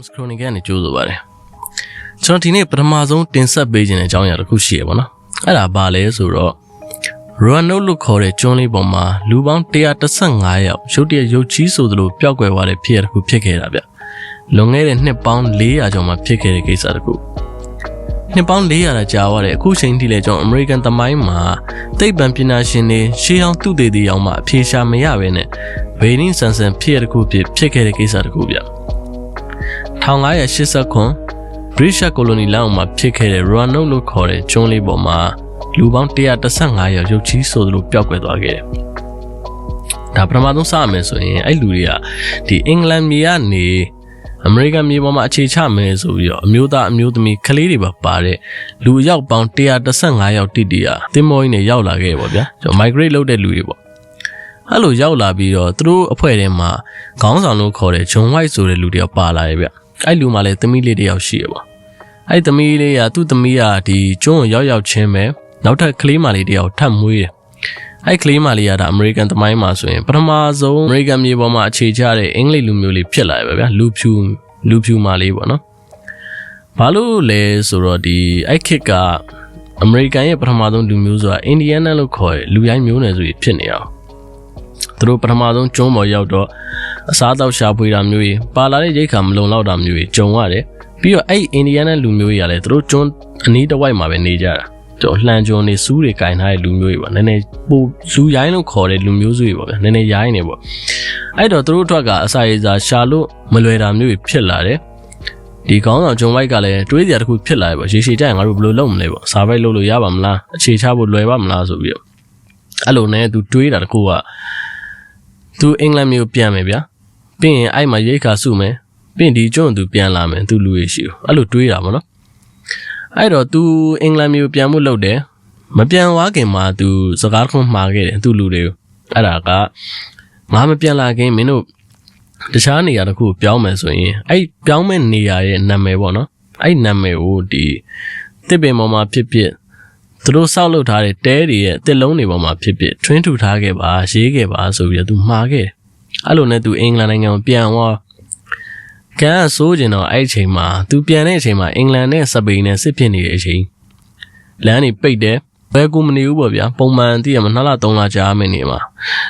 Bounce Chronic ကနေကြိုးဆိုပါတယ်ကျွန်တော်ဒီနေ့ပထမဆုံးတင်ဆက်ပေးခြင်းတဲ့အကြောင်းအရာတစ်ခုရှိရပါတော့အဲ့ဒါဘာလဲဆိုတော့ Roanoke လို့ခေါ်တဲ့ကျွန်းလေးပေါ်မှာလူပေါင်း115ယောက်ရုတ်တရက်ရုပ်ကြီးဆိုသလိုပျောက်ကွယ်သွားတဲ့ဖြစ်ရပ်တစ်ခုဖြစ်ခဲ့တာဗျလွန်ခဲ့တဲ့နှစ်ပေါင်း400ကျော်မှာဖြစ်ခဲ့တဲ့ကိစ္စတစ်ခုနှစ်ပေါင်း400ကြာသွားတဲ့အခုချိန်ထိလည်းကျွန်တော် American သမိုင်းမှာသိပ္ပံပညာရှင်တွေရှေးဟောင်းသူတေသီအောင်မှအဖြေရှာမရဘဲနဲ့ဗေဒင်းဆန်ဆန်ဖြစ်ရတစ်ခုဖြစ်ခဲ့တဲ့ကိစ္စတစ်ခုဗျ1589 British Colony လောက်မှာဖြစ်ခဲ့တဲ့ Roanoke လို့ခေါ်တဲ့ကျွန်းလေးပေါ်မှာလူပေါင်း115ယောက်ရုပ်ကြီးဆိုသလိုပျောက်ကွယ်သွားခဲ့တယ်ဒါပထမဆုံးစရမယ်ဆိုရင်အဲ့လူတွေကဒီအင်္ဂလန်မြေကနေအမေရိကန်မြေပေါ်မှာအခြေချမယ်ဆိုပြီးတော့အမျိုးသားအမျိုးသမီးကလေးတွေပါတဲ့လူရောက်ပေါင်း115ယောက်တိတိဟာသင်္ဘောကြီးနဲ့ရောက်လာခဲ့ပေါ့ဗျာကျွန်တော် migrate လုပ်တဲ့လူတွေပေါ့အဲ့လိုရောက်လာပြီးတော့သူတို့အဖွဲ့ထဲမှာခေါင်းဆောင်လို့ခေါ်တဲ့ John White ဆိုတဲ့လူတယောက်ပါလာရဲ့ဗျအဲ့လူမှလည်းသမီးလေးတယောက်ရှိရပေါ့အဲ့သမီးလေးကသူ့သမီးကဒီကျွန်းကိုရောက်ချင်းပဲနောက်ထပ်ကလေးမလေးတယောက်ထပ်မွေးတယ်အဲ့ကလေးမလေးကဒါအမေရိကန်သမိုင်းမှာဆိုရင်ပထမဆုံးအမေရိကန်မြေပေါ်မှာအခြေချတဲ့အင်္ဂလိပ်လူမျိုးလေးဖြစ်လာပဲဗျာလူဖြူမလေးပေါ့နော်ဘာလို့လဲဆိုတော့ဒီအဲ့ခေတ်ကအမေရိကန်ရဲ့ပထမဆုံးလူမျိုးဆိုတာအင်ဒီယန်နာလို့ခေါ်တဲ့လူရိုင်းမျိုးနွယ်စုကြီးဖြစ်နေအောင်သူတို့ပထမဆုံးကျွန်းပေါ်ရောက်တော့အစားအသောက်ရှာဖွေတာမျိုးကြီးပါလာတဲ့ရိတ်ခါမလုံလောက်တာမျိုးကြီးကြုံရတယ်ပြီးတော့အဲ့အင်ဒီယန်နာလူမျိုးကြီးကလည်းသူတို့ကျွန်းအနီးတစ်ဝိုက်မှာပဲနေကြတာတော့လှန်ကျွန်းနေစူးတွေကင်ထားတဲ့လူမျိုးတွေပေါ့နည်းနည်းပိုလူရိုင်းလို့ခေါ်တဲ့လူမျိုးစုတွေပေါ့ဗျာနည်းနည်းရိုင်းနေပေါ့အဲ့တော့သူတို့အတွက်ကအစာရေစာရှာလို့မလွယ်တာမျိုးတွေဖြစ်လာတယ်ဒီကောင်းဆောင်ဂျွန်ဝိုက်ကလည်းတွေးစရာတစ်ခုဖြစ်လာတယ်ပေါ့ရေရှည်ကြရင်ငါတို့ဘယ်လိုလုပ်မလဲပေါ့စာပိုက်လုပ်လို့ရပါမလားအခြေချဖို့လွယ်ပါမလားဆိုပြီးတော့အဲ့လိုနဲ့သူတွေးတာတကူကသူအင်္ဂလန်မျိုးပြန်မယ်ဗျာပြီးရင်အဲ့မှာရိတ်ခါစုမယ်ပြီးရင်ဒီကျွန်းသူပြန်လာမယ်သူလူရရှိအဲ့လိုတွေးတာပေါ့နော်အဲ့တော့သူအင်္ဂလန်မျိုးပြန်မှုလုပ်တယ်မပြန်သွားခင်မှာသူစကားတစ်ခုမှားခဲ့တယ်သူလူတွေကိုအဲ့ဒါကငါမပြန်လာခင်မင်းတို့တခြားနေရာတစ်ခုပြောင်းမယ်ဆိုရင်အဲ့ပြောင်းမဲ့နေရာရဲ့နာမည်ပေါ့နော်အဲ့နာမည်ကိုဒီတစ်ပင်ပေါ်မှာဖြစ်ဖြစ်သူတို့စောက်လုပ်ထားတဲ့တဲတွေရဲ့တစ်လုံးတွေပေါ်မှာဖြစ်ဖြစ်ထွင်းထူထားခဲ့ပါရေးခဲ့ပါဆိုပြီးတော့သူမှားခဲ့တယ်အဲ့လိုနဲ့သူအင်္ဂလန်နိုင်ငံကိုပြန်သွားကန်ဆိုးကျင်တော့အဲ့အချိန်မှာသူပြန်တဲ့အချိန်မှာအင်္ဂလန်နဲ့စပိန်နဲ့စစ်ဖြစ်နေတဲ့အချိန်လမ်းတွေပိတ်တယ်ဘယ်ကူမနေဘူးပေါ့ဗျာပုံမှန်တည်ရမှာ2လ3လကြာမယ်နေမှာ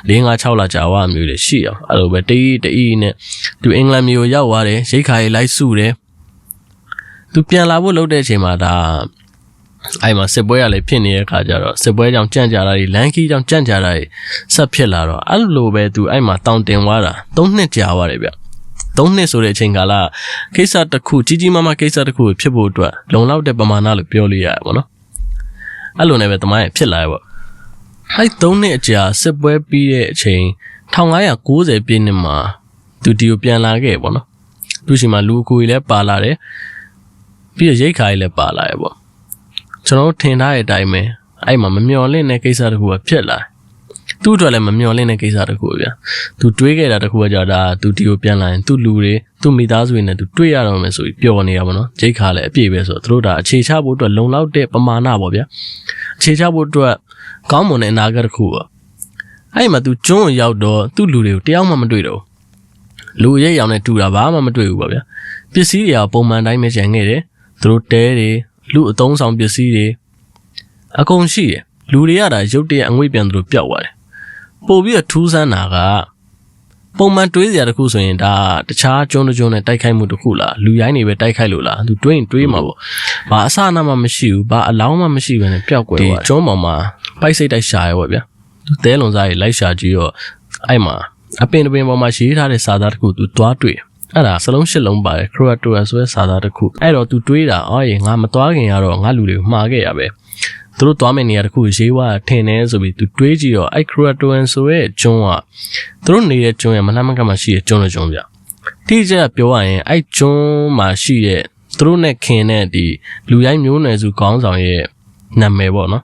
4 5 6လကြာဝမျိုးတွေရှိအောင်အဲ့လိုပဲတီးနဲ့သူအင်္ဂလန်မျိုးရောက်သွားတယ်ရိတ်ခါရေးလိုက်စုတယ်သူပြန်လာဖို့လုပ်တဲ့အချိန်မှာဒါအဲ့မှာစစ်ပွဲကလည်းဖြစ်နေတဲ့အခါကျတော့စစ်ပွဲကြောင့်ကြန့်ကြာတာတွေလမ်းခီးကြောင့်ကြန့်ကြာတာတွေဆက်ဖြစ်လာတော့အဲ့လိုပဲသူအဲ့မှာတောင်တင်သွားတာ3နှစ်ကြာသွားတယ်ဗျ3နှစ်ဆိုတဲ့အချိန်ကာလကိစ္စတစ်ခုကြီးမားမားကိစ္စတစ်ခုဖြစ်ဖို့အတွက်လုံလောက်တဲ့ပမာဏလို့ပြောလို့ရတယ်ပေါ့နော်အဲ့လိုနဲ့ပဲတမိုင်းဖြစ်လာရပေါ့အဲ့3နှစ်အကြာစစ်ပွဲပြီးတဲ့အချိန်1590ပြည့်နှစ်မှာသူဒီကိုပြန်လာခဲ့ပေါ့နော်သူရှိမှလူအကူကြီးလည်းပါလာတယ်ပြီးတော့ရိတ်ခါကြီးလည်းပါလာရပေါ့ကျွန်တော်ထင်ထားတဲ့အတိုင်းပဲအဲ့မှာမမျော်လင့်တဲ့ကိစ္စတစ်ခုကဖြစ်လာသူ့အတွက်လည်းမမျော်လင့်တဲ့ကိစ္စတစ်ခုဗျာသူတွေးခဲ့တာတစ်ခုကကြာတာသူဒီကိုပြန်လာရင်သူ့လူတွေသူ့မိသားစုတွေနဲ့သူတွေးရတော့မယ်ဆိုပြီးပျော်နေတာပေါ့နော်ဂျိတ်ခါလည်းအပြည့်ပဲဆိုတော့သူတို့ဒါအခြေချဖို့အတွက်လုံလောက်တဲ့ပမာဏပေါ့ဗျာအခြေချဖို့အတွက်ကောင်းမွန်တဲ့အနာဂတ်တစ်ခုပေါ့အဲ့မှာသူကျွန်းရောက်တော့သူ့လူတွေကိုတယောက်မှမတွေ့တော့လူရဲရောင်နဲ့တူတာဘာမှမတွေ့ဘူးပေါ့ဗျာပစ္စည်းတွေကပုံမှန်တိုင်းပဲကျန်ခဲ့တယ်သူတို့တဲတွေလူအသုံးဆောင်ပစ္စည်းတွေအကုန်ရှိတယ်လူတွေကဒါရုတ်တရက်အငွေ့ပြန်သူတို့ပျောက်သွားတယ်ပို့ပြီးတော့ထူးဆန်းတာကပုံမှန်တွေးစရာတခုဆိုရင်ဒါတခြားကျွန်းနဲ့တိုက်ခိုက်မှုတခုလားလူရိုင်းတွေပဲတိုက်ခိုက်လို့လားသူတွေးမှာပေါ့ဘာအစအနမှမရှိဘူးဘာအလောင်းမှမရှိဘဲနဲ့ပျောက်ကွယ်သွားတယ်ကျွန်းပေါ်မှာပိုက်စိတ်တိုက်ရှာရဲပေါ့ဗျာသူသဲလွန်စားကြီးလိုက်ရှာကြည့်တော့အဲ့မှာအပင်ပေါ်မှာရေးထားတဲ့စာသားတခုသူသွားတွေ့အဲ့ဒါစလုံး8လုံးပါတယ် Croatia ဆိုတဲ့စာသားတခုအဲ့တော့သူတွေးတာအော်ရေငါမသွားခင်ကတော့ငါလူတွေကိုမှားခဲ့ရပဲသူတို့သွားမယ့်နေရာတခုရေးဝါထင်နေဆိုပြီးသူတွေးကြည့်တော့အဲ့ Croatian ဆိုတဲ့ကျွန်းကသူတို့နေတဲ့ကျွန်းရဲ့မလှမ်းမကမ်းမှာရှိတဲ့ကျွန်းဗျတိကျပြောရရင်အဲ့ကျွန်းမှာရှိတဲ့သူတို့နဲ့ခင်တဲ့ဒီလူရိုင်းမျိုးနွယ်စုခေါင်းဆောင်ရဲ့နာမည်ပေါ့နော်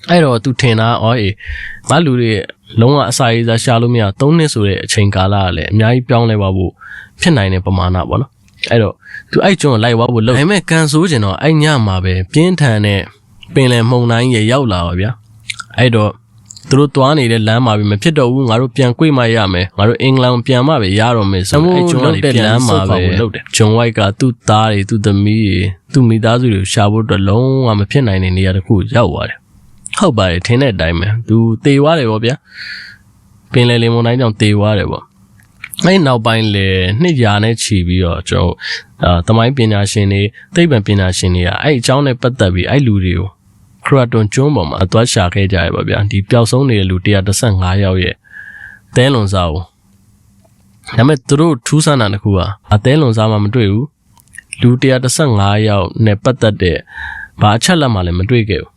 အဲ့တော့သူထင်တာအော်အေးငါလူတွေလုံးဝအစာရေးစားရှာလို့မရ3နှစ်ဆိုတဲ့အချိန်ကာလကလည်းအများကြီးပြောင်းလဲသွားဖို့ဖြစ်နိုင်တဲ့ပမာဏပေါ့နော်အဲ့တော့သူအဲ့ကျွန်းကိုလိုက်သွားဖို့လုပ်ဒါပေမဲ့ကန်ဆိုးကျင်တော့အဲ့ညမှာပဲပြင်းထန်တဲ့ပင်လယ်မှုန်တိုင်းရေရောက်လာပါဗျာအဲ့တော့ သူတို့သွားနေတဲ့လမ်းမှာပဲမဖြစ်တော့ဘူးငါတို့ပြန်꿰မှရမယ်ငါတို့အင်္ဂလန်ပြန်မှပဲရတော့မယ်ဆိုအဲ့ကျွန်းကနေပြန်လမ်းမှာပဲလုပ်တယ်ဂျွန်ဝိုက်ကသူ့သားတွေသူ့သမီးတွေသူ့မိသားစုတွေကိုရှာဖို့အတွက်လုံးဝမဖြစ်နိုင်တဲ့နေရာတစ်ခုရောက်သွားတယ်ဟုတ်ပါတယ်ထင်းတဲ့အတိုင်းပဲသူတေသွားတယ်ပေါ့ဗျာပင်လယ်လေမုန်တိုင်းကြောင့်တေသွားတယ်ပေါ့အဲ့နောက်ပိုင်းလေနှစ်ရာနဲ့ချီပြီးတော့ကျွန်တော်သမိုင်းပညာရှင်တွေသိပ္ပံပညာရှင်တွေကအဲ့အကြောင်းနဲ့ပတ်သက်ပြီးအဲ့လူတွေကိုခရတွန်ကျွန်းပေါ်မှာအသွားရှာခဲ့ကြရပါဗျာဒီပျောက်ဆုံးနေတဲ့လူ115ယောက်ရဲ့သဲလွန်စားကိုဒါပေမဲ့သူတို့ထူးဆန်းတာတစ်ခုကအသဲလွန်စားမှမတွေ့ဘူးလူ115ယောက်နဲ့ပတ်သက်တဲ့ဘာအချက်လက်မှလည်းမတွေ့ခဲ့ဘူး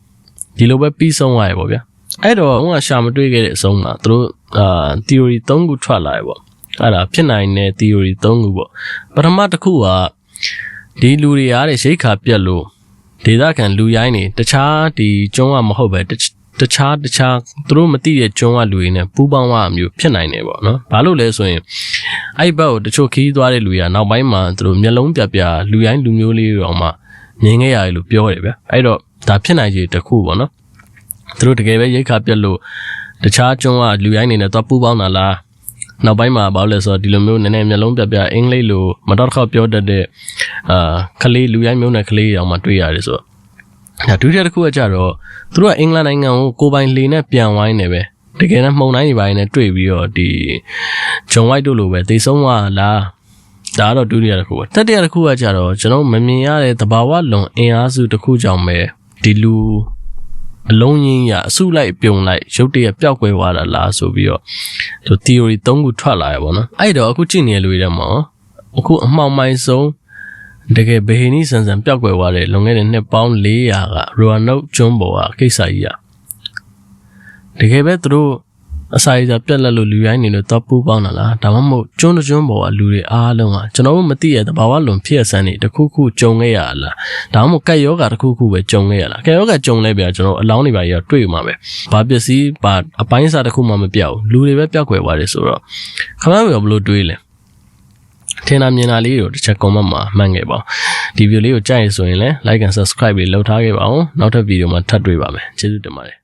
ဒီလိုပဲပြီးဆုံးသွားရပေါ့ဗျာအဲ့တော့ဟိုကရှာမတွေ့ခဲ့တဲ့အဆုံးမှာသူတို့theory 3ခုထွက်လာရပေါ့အဲ့ဒါဖြစ်နိုင်တဲ့ theory 3ခုပေါ့ပထမတစ်ခုကဒီလူတွေအားတဲ့ရိတ်ခါပြက်လို့ဒေသခံလူရိုင်းတွေတခြားဒီကျွန်းကမဟုတ်ပဲတခြားသူတို့မသိတဲ့ကျွန်းကလူတွေနဲ့ပူးပေါင်းသွားအမျိုးဖြစ်နိုင်တယ်ပေါ့နော်ဘာလို့လဲဆိုရင်အဲ့ဘက်ကိုတချို့ခီးသွားတဲ့လူတွေကနောက်ပိုင်းမှာသူတို့မျက်လုံးပြလူရိုင်းလူမျိုးလေးတွေအောင်မှမြင်ခဲ့ရတယ်လို့ပြောတယ်ဗျအဲ့တော့ဒါဖြစ်နိုင်ခြေတစ်ခုပေါ့နော်သူတို့တကယ်ပဲရိတ်ခါပြက်လို့တခြားကျွန်းကလူရိုင်းတွေနဲ့သွားပူးပေါင်းတာလားနောက်ပိုင်းမှာဘာလို့လဲဆိုတော့ဒီလိုမျိုးနည်းနည်းမျက်လုံးပြအင်္ဂလိပ်လိုမတော်တစ်ခေါက်ပြောတတ်တဲ့ကလေးလူရိုင်းမျိုးနဲ့ကလေးအောင်မှတွေ့ရတယ်ဆိုတော့ဒုတိယတစ်ခုကကြတော့သူတို့ကအင်္ဂလန်နိုင်ငံကိုပိုင်လေနဲ့ပြန်ဝိုင်းနေပဲတကယ်တော့မှုန်တိုင်းတွေပိုင်းနဲ့တွေ့ပြီးတော့ဒီဂျွန်ဝိုက်တို့လိုပဲသိဆုံးသွားလားဒါကတော့ဒုတိယတစ်ခုပဲတတိယတစ်ခုကကြတော့ကျွန်တော်မမြင်ရတဲ့သဘာဝလွန်အင်အားစုတစ်ခုကြောင့်ပဲဒီလူအလုံးရင်းရအစုလိုက်ပြုံလိုက်ရုတ်တရက်ပျောက်ကွယ်သွားတာလားဆိုပြီးတော့သူ theory 3ခုထွက်လာရပါတော့အဲ့တော့အခုကြည့်နေလူတွေထဲမှာအခုအမှောင်မိုင်းဆုံးတကယ်ဘဟီနီဆန်ဆန်ပျောက်ကွယ်သွားတဲ့လွန်ခဲ့တဲ့နှစ်ပေါင်း400ကရိုနုတ်ကျွန်းပေါ်ကကိစ္စကြီးอ่ะတကယ်ပဲသူတို့အစာရည်ပြက်လက်လို့လူရိုင်းနေလို့တော့ပူပေါင်းတာလားဒါမှမဟုတ်ကျွန်းပေါ်ကလူတွေအားလုံးကကျွန်တော်တို့မသိရတဲ့ဘာဝလွန်ဖြစ်ရစမ်းနေတခုခုကြုံခဲ့ရလားဒါမှမဟုတ်ကက်ယောဂတခုခုပဲကြုံခဲ့ရလားကက်ယောဂကြုံလဲပြကျွန်တော်အလောင်းတွေပါရတွေ့မှာပဲဘာပစ္စည်းဘာအပိုင်းအစားတခုမှမပြောက်လူတွေပဲပျောက်ကွယ်သွားတယ်ဆိုတော့ခမန်းဘယ်လိုတွေးလဲထင်တာမြင်တာလေးတို့တစ်ချက် comment မှာမှတ်ခဲ့ပါဒီဗီဒီယိုလေးကိုကြိုက်ရဆိုရင်လည်း like and subscribe လေးလုပ်ထားခဲ့ပါအောင်နောက်ထပ်ဗီဒီယိုမှာထပ်တွေ့ပါမယ်ကျေးဇူးတင်ပါတယ်